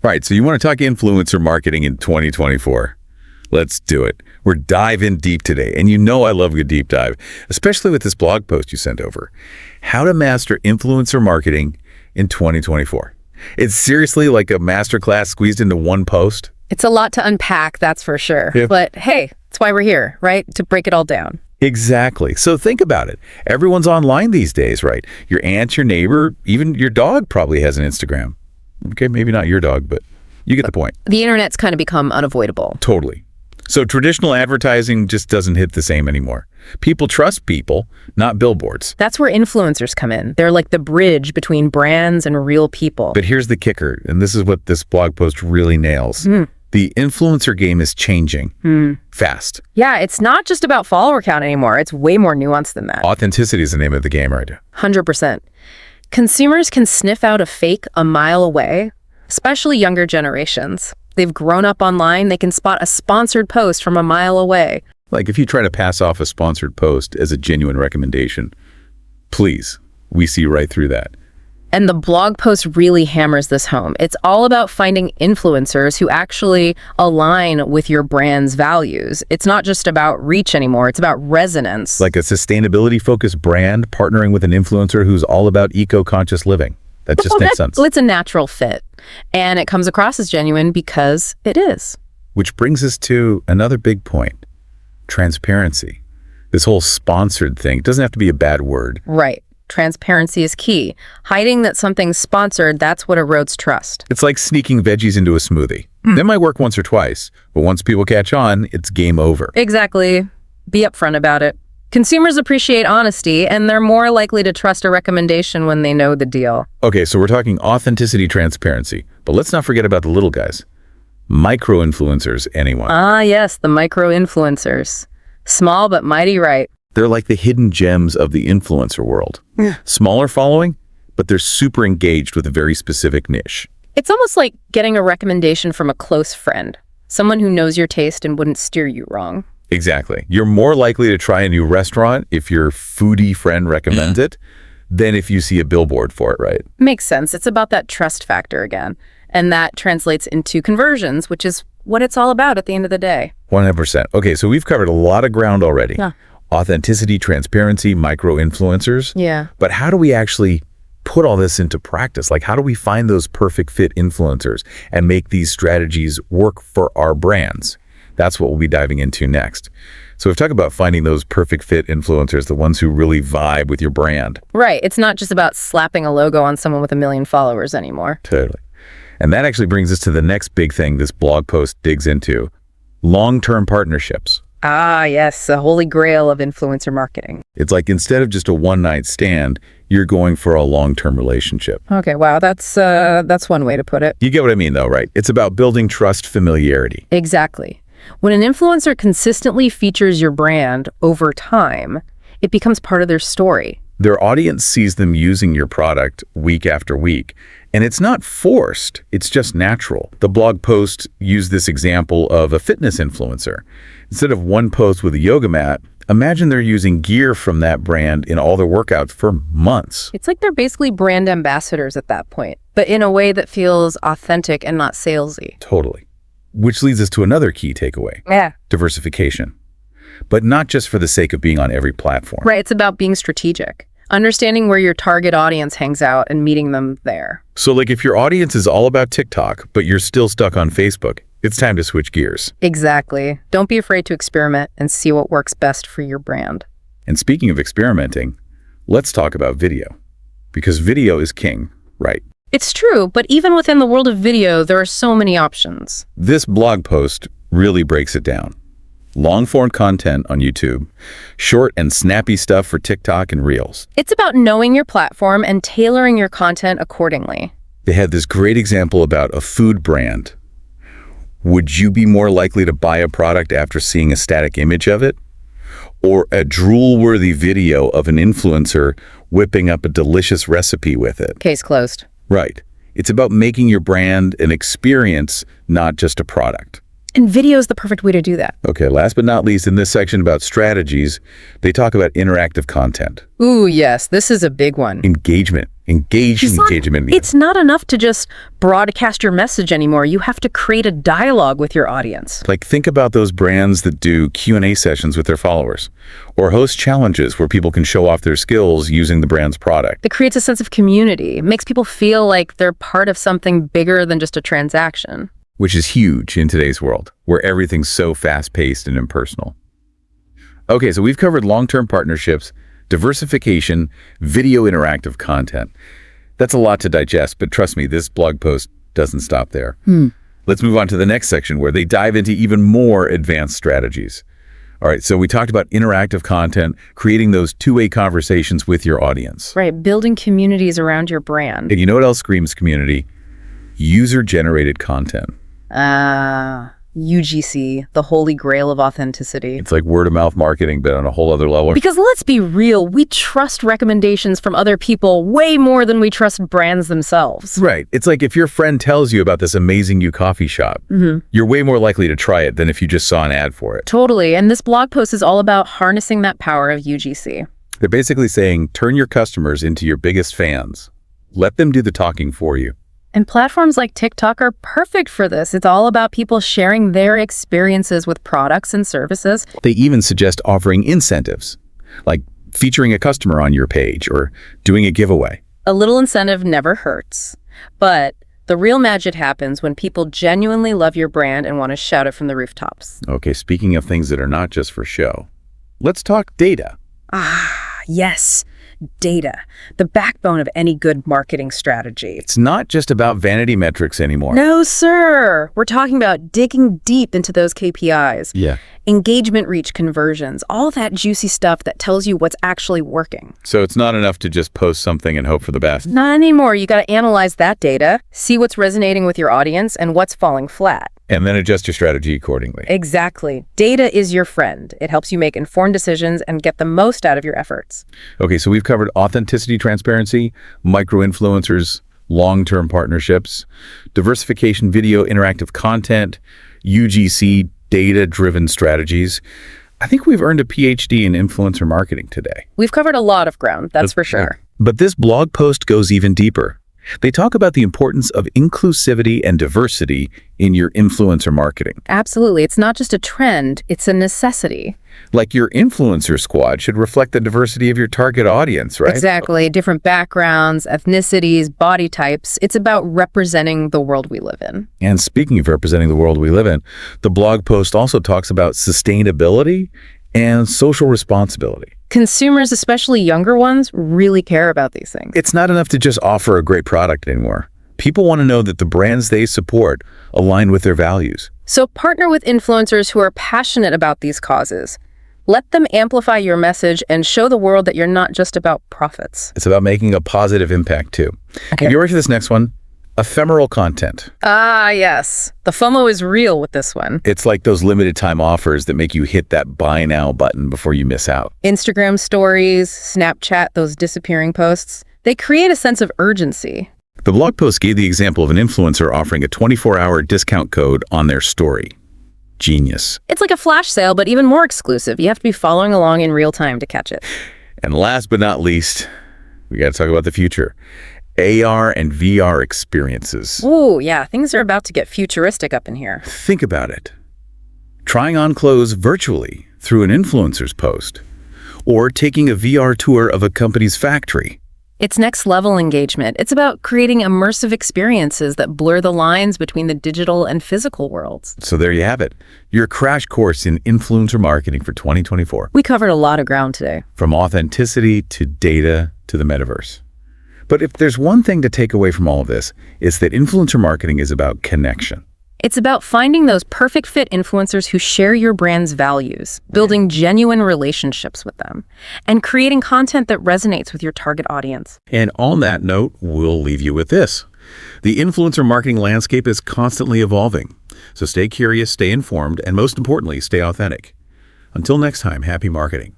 Right, so you want to talk influencer marketing in 2024. Let's do it. We're diving deep today, and you know I love a good deep dive, especially with this blog post you sent over. How to master influencer marketing in 2024. It's seriously like a masterclass squeezed into one post. It's a lot to unpack, that's for sure. Yeah. But hey, that's why we're here, right? To break it all down. Exactly. So think about it. Everyone's online these days, right? Your aunt, your neighbor, even your dog probably has an Instagram. Okay, maybe not your dog, but you get the point. The internet's kind of become unavoidable. Totally. So traditional advertising just doesn't hit the same anymore. People trust people, not billboards. That's where influencers come in. They're like the bridge between brands and real people. But here's the kicker, and this is what this blog post really nails. The influencer game is changing fast. Yeah, it's not just about follower count anymore. It's way more nuanced than that. Authenticity is the name of the game, right? 100%. Consumers can sniff out a fake a mile away, especially younger generations. They've grown up online. They can spot a sponsored post from a mile away. Like if you try to pass off a sponsored post as a genuine recommendation, please, we see right through that. And the blog post really hammers this home. It's all about finding influencers who actually align with your brand's values. It's not just about reach anymore. It's about resonance. Like a sustainability-focused brand partnering with an influencer who's all about eco-conscious living. That just makes sense. It's a natural fit. And it comes across as genuine because it is. Which brings us to another big point. Transparency. This whole sponsored thing doesn't have to be a bad word. Right. Transparency is key. Hiding that something's sponsored, that's what erodes trust. It's like sneaking veggies into a smoothie. That might work once or twice, but once people catch on, it's game over. Exactly. Be upfront about it. Consumers appreciate honesty, and they're more likely to trust a recommendation when they know the deal. Okay, so we're talking authenticity, transparency, but let's not forget about the little guys. Micro-influencers, anyone. Ah, yes, the micro-influencers. Small but mighty right. They're like the hidden gems of the influencer world. Smaller following, but they're super engaged with a very specific niche. It's almost like getting a recommendation from a close friend, someone who knows your taste and wouldn't steer you wrong. Exactly. You're more likely to try a new restaurant if your foodie friend recommends it than if you see a billboard for it, right? Makes sense. It's about that trust factor again. And that translates into conversions, which is what it's all about at the end of the day. 100%. Okay, so we've covered a lot of ground already. Yeah. Authenticity, transparency, micro-influencers. Yeah. But how do we actually put all this into practice? Like, how do we find those perfect fit influencers and make these strategies work for our brands? That's what we'll be diving into next. So we've talked about finding those perfect fit influencers, the ones who really vibe with your brand. Right. It's not just about slapping a logo on someone with 1 million followers anymore. Totally. And that actually brings us to the next big thing this blog post digs into: long-term partnerships. Ah, yes, the holy grail of influencer marketing. It's like instead of just a one-night stand, you're going for a long-term relationship. Okay, wow, that's one way to put it. You get what I mean, though, right? It's about building trust, familiarity. Exactly. When an influencer consistently features your brand over time, it becomes part of their story. Their audience sees them using your product week after week, and it's not forced, it's just natural. The blog post used this example of a fitness influencer. Instead of one post with a yoga mat, imagine they're using gear from that brand in all their workouts for months. It's like they're basically brand ambassadors at that point, but in a way that feels authentic and not salesy. Totally. Which leads us to another key takeaway. Yeah. Diversification. But not just for the sake of being on every platform. Right, it's about being strategic. Understanding where your target audience hangs out and meeting them there. So like if your audience is all about TikTok, but you're still stuck on Facebook, it's time to switch gears. Exactly. Don't be afraid to experiment and see what works best for your brand. And speaking of experimenting, let's talk about video. Because video is king, right? It's true, but even within the world of video, there are so many options. This blog post really breaks it down. Long-form content on YouTube, short and snappy stuff for TikTok and Reels. It's about knowing your platform and tailoring your content accordingly. They had this great example about a food brand. Would you be more likely to buy a product after seeing a static image of it? Or a drool-worthy video of an influencer whipping up a delicious recipe with it? Case closed. Right. It's about making your brand an experience, not just a product. And video is the perfect way to do that. Okay, last but not least, in this section about strategies, they talk about interactive content. Ooh, yes, this is a big one. Engagement engagement. It's not enough to just broadcast your message anymore. You have to create a dialogue with your audience. Like, think about those brands that do Q&A sessions with their followers or host challenges where people can show off their skills using the brand's product. It creates a sense of community. It makes people feel like they're part of something bigger than just a transaction. Which is huge in today's world, where everything's so fast-paced and impersonal. Okay, so we've covered long-term partnerships, diversification, video interactive content. That's a lot to digest, but trust me, this blog post doesn't stop there. Let's move on to the next section where they dive into even more advanced strategies. All right, so we talked about interactive content, creating those two-way conversations with your audience. Right, building communities around your brand. And you know what else screams community? User-generated content. UGC, the holy grail of authenticity. It's like word-of-mouth marketing, but on a whole other level. Because let's be real, we trust recommendations from other people way more than we trust brands themselves. Right. It's like if your friend tells you about this amazing new coffee shop, you're way more likely to try it than if you just saw an ad for it. Totally. And this blog post is all about harnessing that power of UGC. They're basically saying, turn your customers into your biggest fans. Let them do the talking for you. And platforms like TikTok are perfect for this. It's all about people sharing their experiences with products and services. They even suggest offering incentives, like featuring a customer on your page or doing a giveaway. A little incentive never hurts. But the real magic happens when people genuinely love your brand and want to shout it from the rooftops. Okay, speaking of things that are not just for show, let's talk data. Yes. Data, the backbone of any good marketing strategy. It's not just about vanity metrics anymore. No, sir. We're talking about digging deep into those KPIs. Yeah. Engagement reach, conversions, all that juicy stuff that tells you what's actually working. So it's not enough to just post something and hope for the best. Not anymore. You got to analyze that data, see what's resonating with your audience and what's falling flat. And then adjust your strategy accordingly. Exactly. Data is your friend. It helps you make informed decisions and get the most out of your efforts. Okay, so we've covered authenticity, transparency, micro-influencers, long-term partnerships, diversification, video, interactive content, UGC, data-driven strategies. I think we've earned a PhD in influencer marketing today. We've covered a lot of ground, that's for sure. But this blog post goes even deeper. They talk about the importance of inclusivity and diversity in your influencer marketing. Absolutely. It's not just a trend, it's a necessity. Like your influencer squad should reflect the diversity of your target audience, right? Exactly. Different backgrounds, ethnicities, body types. It's about representing the world we live in. And speaking of representing the world we live in, the blog post also talks about sustainability and social responsibility. Consumers, especially younger ones, really care about these things. It's not enough to just offer a great product anymore. People want to know that the brands they support align with their values. So partner with influencers who are passionate about these causes. Let them amplify your message and show the world that you're not just about profits. It's about making a positive impact too. Okay. Have you ready for this next one? Ephemeral content. Yes. The FOMO is real with this one. It's like those limited time offers that make you hit that buy now button before you miss out. Instagram stories, Snapchat, those disappearing posts, they create a sense of urgency. The blog post gave the example of an influencer offering a 24-hour discount code on their story. Genius. It's like a flash sale, but even more exclusive. You have to be following along in real time to catch it. And last but not least, we got to talk about the future. AR and VR experiences. Ooh, yeah, things are about to get futuristic up in here. Think about it. Trying on clothes virtually through an influencer's post, or taking a VR tour of a company's factory. It's next level engagement. It's about creating immersive experiences that blur the lines between the digital and physical worlds. So there you have it, your crash course in influencer marketing for 2024. We covered a lot of ground today. From authenticity to data to the metaverse. But if there's one thing to take away from all of this, it's that influencer marketing is about connection. It's about finding those perfect fit influencers who share your brand's values, building genuine relationships with them, and creating content that resonates with your target audience. And on that note, we'll leave you with this. The influencer marketing landscape is constantly evolving. So stay curious, stay informed, and most importantly, stay authentic. Until next time, happy marketing.